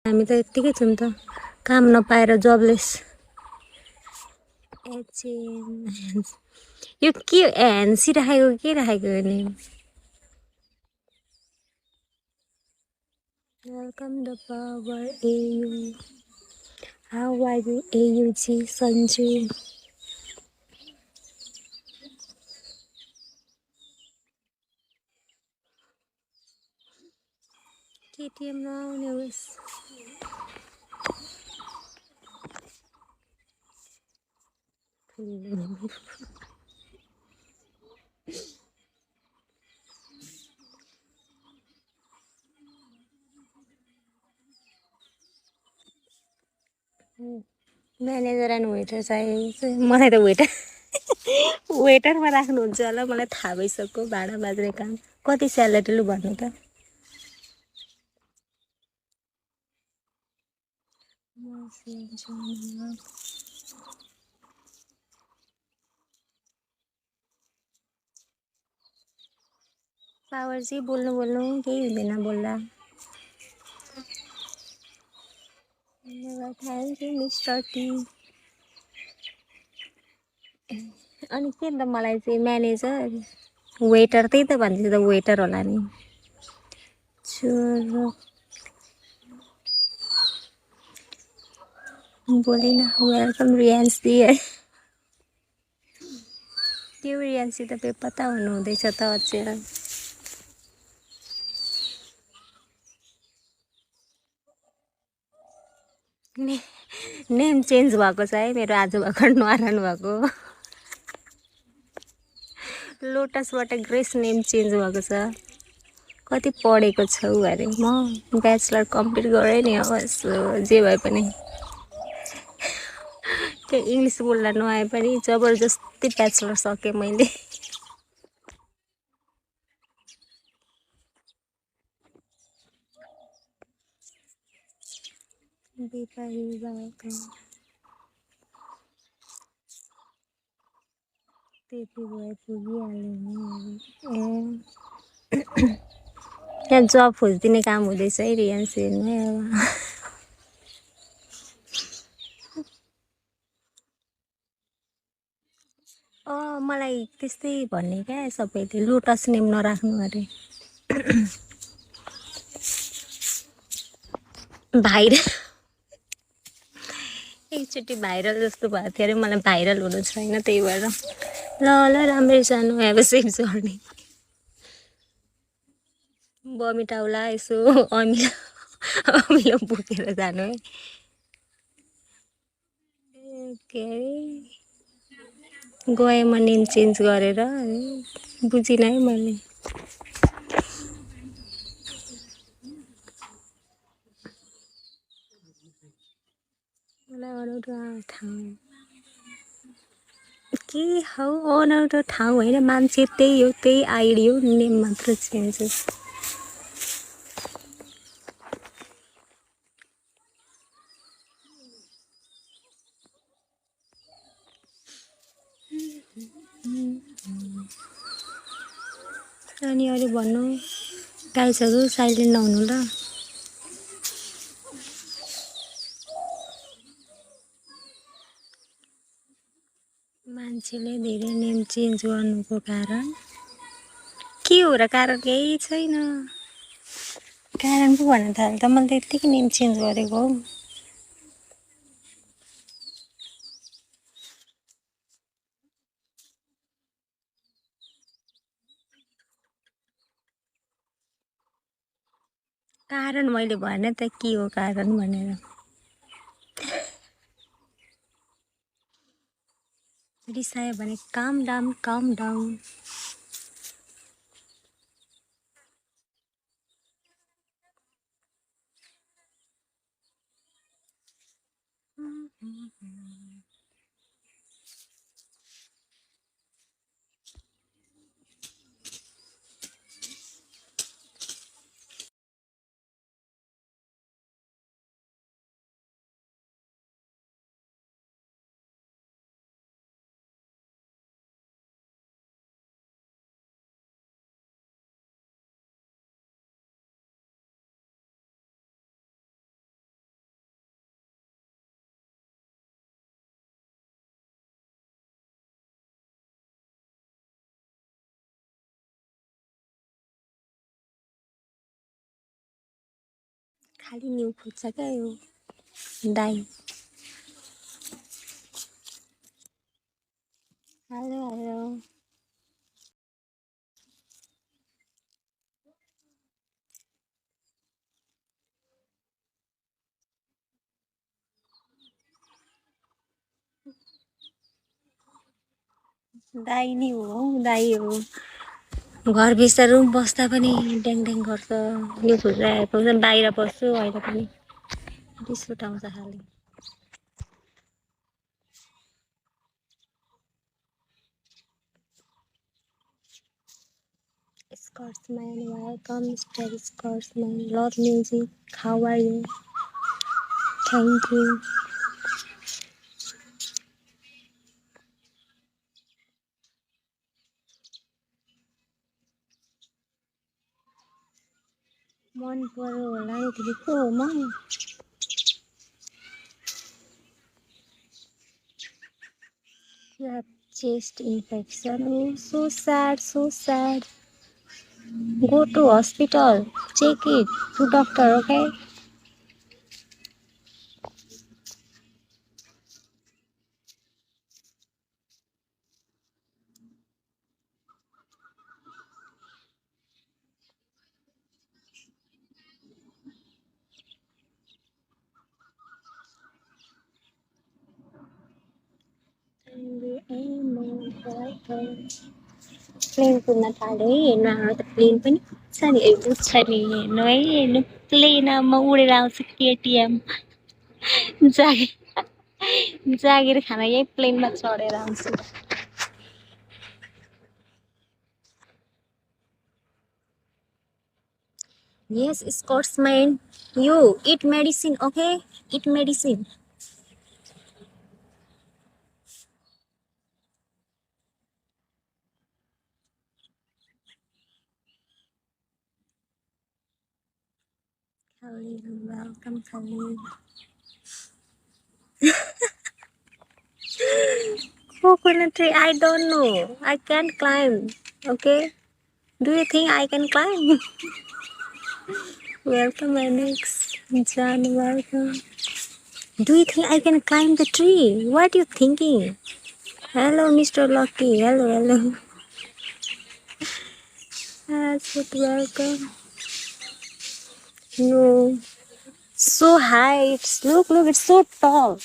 हामी त यत्तिकै छौँ त काम नपाएर जबलेस एचएन यो के ह्यान्सी राखेको के राखेको नि वेलकम द पावर एयु हाउ आर यु एयुजी सन्जु केटिएम नआउने होस् म्यानेजर एन्ड वेटर चाहिएको मलाई त वेटरमा राख्नुहुन्छ होला मलाई थाहा भइसक्यो भाडा बाज्ने काम कति स्यालेरी लु भन्नु त पावर चाहिँ बोल्नु केही हुँदैन बोल्दा थ्याङ्क यू मिस्टर टी अनि के त मलाई चाहिँ म्यानेजर वेटर त्यही त भन्छ त वेटर होला नि चोरो बोलिन वेलकम रियान्सी है त्यो रियान्सी त बेपत्ता हुनुहुँदैछ त अचेल नेम चेन्ज भएको छ है मेरो आज भर्खर नरान भएको लोटसबाट ग्रेस नेम चेन्ज भएको छ कति पढेको छौ अरे म ब्याचलर कम्प्लिट गरेँ नि होस् जे भए पनि त्यो इङ्ग्लिस बोल्दा नआए पनि जबरजस्ती ब्याचलर सकेँ मैले त्यति भए पुगिहाल्यो ए यहाँ जब खोजिदिने काम हुँदैछ है रियान्सीमै अब मलाई त्यस्तै भन्ने क्या सबैले लोटस नेम नराख्नु अरे भाइरल एकचोटि भाइरल जस्तो भएको थियो अरे मलाई भाइरल हुनु छैन त्यही भएर ल राम्रै सानो अब सेभ गर्ने बमिट आउला यसो अमिलो बोकेर जानु है के अरे गएँ म नेम चेन्ज गरेर बुझिनँ है मैले मलाई अनौठो ठाउँ के हौ अनौठो ठाउँ होइन मान्छे त्यही हो त्यही आइडी हो नेम मात्र चेन्ज हो अनि अरू भन्नु गाइसहरू साइलेन्ट नहुनु ल मान्छेले धेरै नेम चेन्ज गर्नुको कारण के हो र कारण केही छैन कारण पो भन्न थाल्यो त मैले त यत्तिकै नेम चेन्ज गरेको हौ कारण मैले भने त के हो कारण भनेर रिसायो भने काम डाउन खालि न्यु खोज्छ क्या यो दाई। Hello hello. दाई नि हो दाई हो। घरभित्र रुम बस्दा पनि ड्याङ ड्याङ गर्छ। न्यु खोजेर आएपछि बाहिर बस्छु अहिले पनि रिस उठाउँछ खालि। Scotsman, welcome, Mr. Scotsman. Love music. How are you? Thank you. मन पर्यो होला नि तिमी को हो म? You have chest infection. Oh, so sad, so sad. Go to hospital. Check it. To doctor, okay? Plane कुद्न थाल्यो है हेर्नु हाम्रो त प्लेन पनि छ नि बुझ्छ नि हेर्नु है हेर्नु प्लेनमा उडेर आउँछ केटिएम जागिर खान यही प्लेनमा चढेर आउँछु। Yes, Scotsman. You eat medicine, okay? Eat medicine. Khalil, welcome Khalil. Coconut tree, I don't know. I can't climb. Okay? Do you think I can climb? Welcome, Alex. John, welcome. Do you think I can climb the tree? What are you thinking? Hello, Mr. Lucky. Hello, hello. Asad, welcome. No. So high. Look, look, it's so tall.